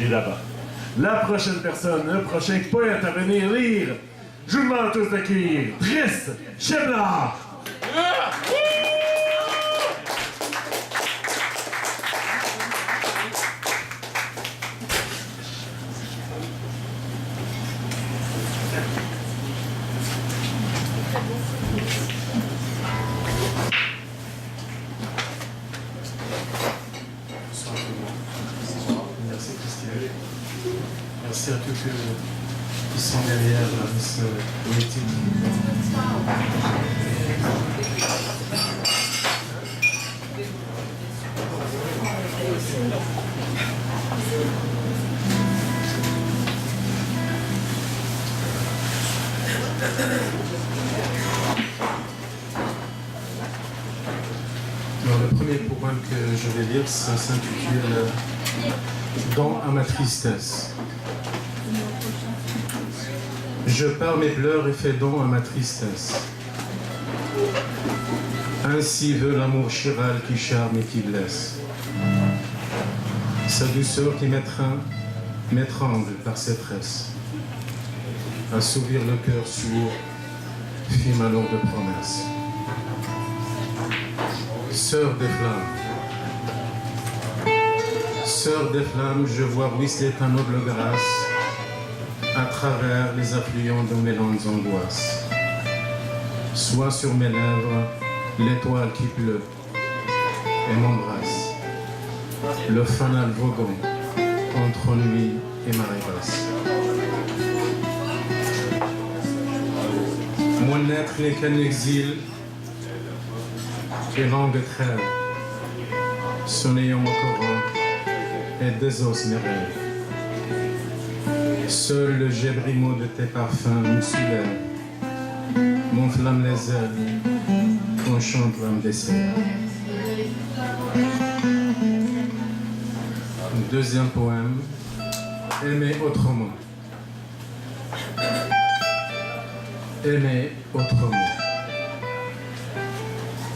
Il est là-bas. La prochaine personne, le prochain poète à venir lire, je vous demande tous d'accueillir Driss Cheblar. Merci Christian. Merci à tous ceux qui sont derrière ce politique. Alors, le premier poème que je vais lire, ça s'intitule Don à ma tristesse. Je pars mes pleurs et fais don à ma tristesse. Ainsi veut l'amour chiral qui charme et qui blesse. Sa douceur qui m'étrangle par ses tresses. Assouvir le cœur sourd, fit ma lourde promesse. Sœur des flammes, je vois ruisseler ta noble grâce à travers les affluents de mes lentes angoisses. Sois sur mes lèvres l'étoile qui pleut et m'embrasse, le fanal voguant entre nuit et marée basse. Mon être n'est qu'un exil et langue crève, son néant corrompt et désosse mes rêves. Seul le gébrimo de tes parfums me soulève, m'enflamme les ailes, enchante l'âme des cieux. Deuxième poème, Aimer autrement. Aimer autrement.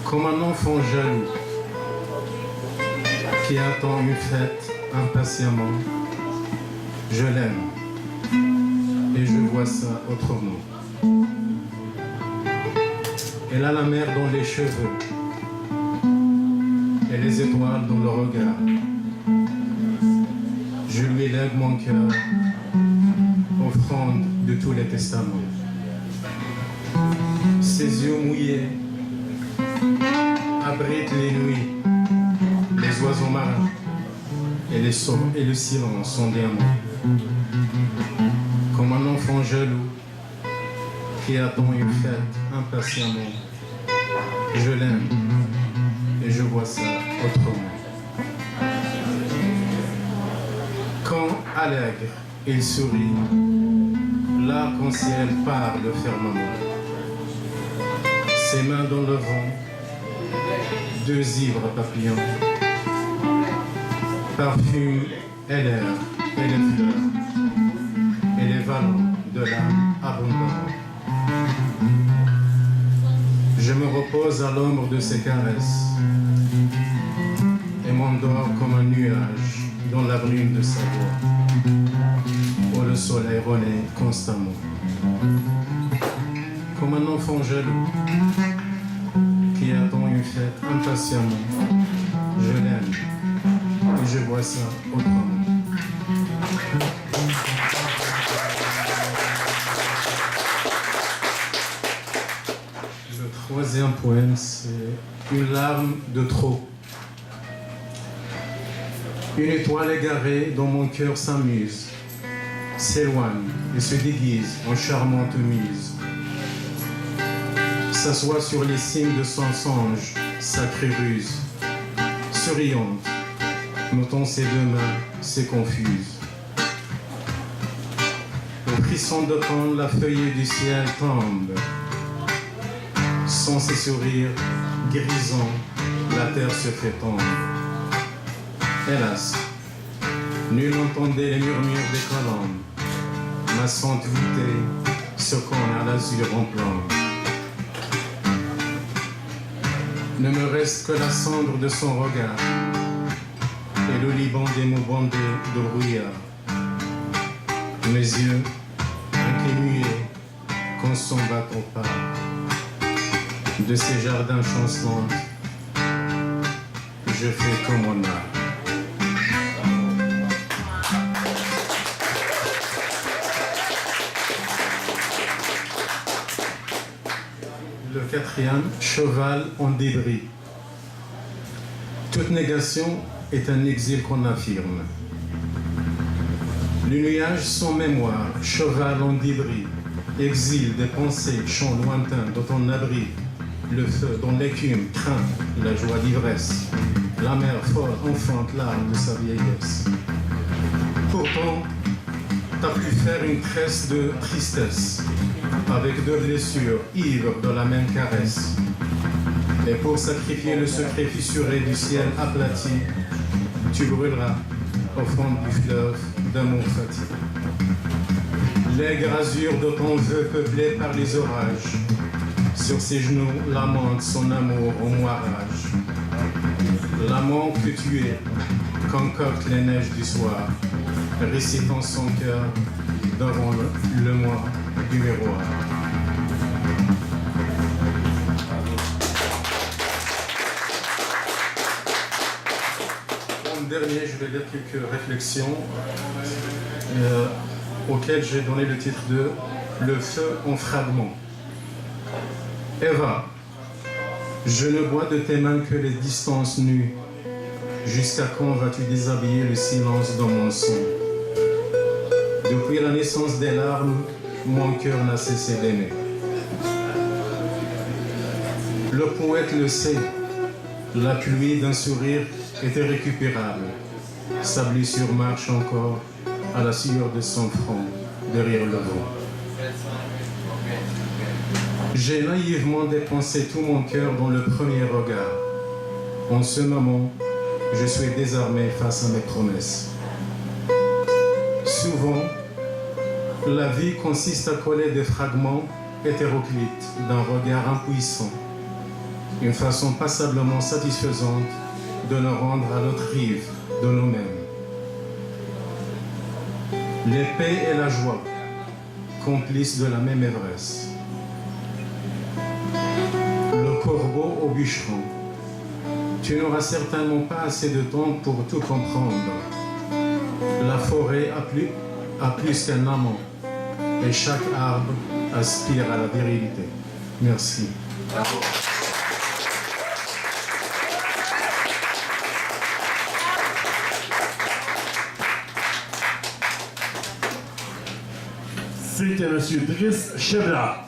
Comme un enfant jaloux qui attend une fête impatiemment, je l'aime et je vois ça autrement. Elle a la mer dans les cheveux et les étoiles dans le regard. Je lui lègue mon cœur, offrande de tous les testaments. Ses yeux mouillés abritent les nuits, les oiseaux marins et les sons et le silence sont diamants. Comme un enfant jaloux qui attend une fête impatiemment, je l'aime et je vois ça autrement. Quand allègre il sourit, l'arc-en-ciel parle fermement. Ses mains dans le vent, deux ivres papillons, parfument et l'air et les fleurs et les vallons de l'âme abondante. Je me repose à l'ombre de ses caresses et m'endors comme un nuage dans la brume de sa voix, où le soleil renaît constamment. Comme un enfant jaloux qui attend une fête impatiemment, je l'aime et je vois ça autrement. Le troisième poème, c'est Une larme de trop. Une étoile égarée dont mon cœur s'amuse, s'éloigne et se déguise en charmante muse. S'assoit sur les cimes de son songe, sacrée ruse, souriante, notant ses deux mains, se confuse. Au frisson d'automne, la feuillée du ciel tombe. Sans ses sourires grisants, la terre se fait tomber. Hélas, nul n'entendait les murmures des colombes. Ma sente voûtée se cogne à l'azur en plomb. Ne me reste que la cendre de son regard et le Liban des mots bandés de brouillard. Mes yeux, inquiets muets, consomment ton pas. De ces jardins chancelants, je fais comme mon art. Le quatrième, cheval en débris. Toute négation est un exil qu'on affirme. Le nuage sans mémoire, cheval en débris, exil des pensées, champs lointains dont on abrite, le feu dont l'écume craint la joie d'ivresse, la mer folle enfante l'âme de sa vieillesse. Pourtant, t'as pu faire une tresse de tristesse, avec deux blessures, ivres de la même caresse. Et pour sacrifier le secret fissuré du ciel aplati, tu brûleras au fond du fleuve d'amour fatigué. Les grasures de ton vœu peuplées par les orages, sur ses genoux lamente son amour au moirage. L'amant que tu es concocte les neiges du soir, récitant son cœur devant le moi du miroir. En dernier, je vais lire quelques réflexions auxquelles j'ai donné le titre de « Le feu en fragments ». Eva, je ne bois de tes mains que les distances nues. Jusqu'à quand vas-tu déshabiller le silence dans mon sang? Depuis la naissance des larmes, mon cœur n'a cessé d'aimer. Le poète le sait, la pluie d'un sourire est irrécupérable. Sa blessure marche encore à la sueur de son front, derrière le vent. J'ai naïvement dépensé tout mon cœur dans le premier regard. En ce moment, je suis désarmé face à mes promesses. Souvent, la vie consiste à coller des fragments hétéroclites d'un regard impuissant, une façon passablement satisfaisante de nous rendre à l'autre rive de nous-mêmes. L'épée et la joie, complices de la même ivresse. Le corbeau au bûcheron. Tu n'auras certainement pas assez de temps pour tout comprendre. La forêt a plus qu'un amant, et chaque arbre aspire à la virilité. Merci. Bravo. C'était M. Driss Chebla.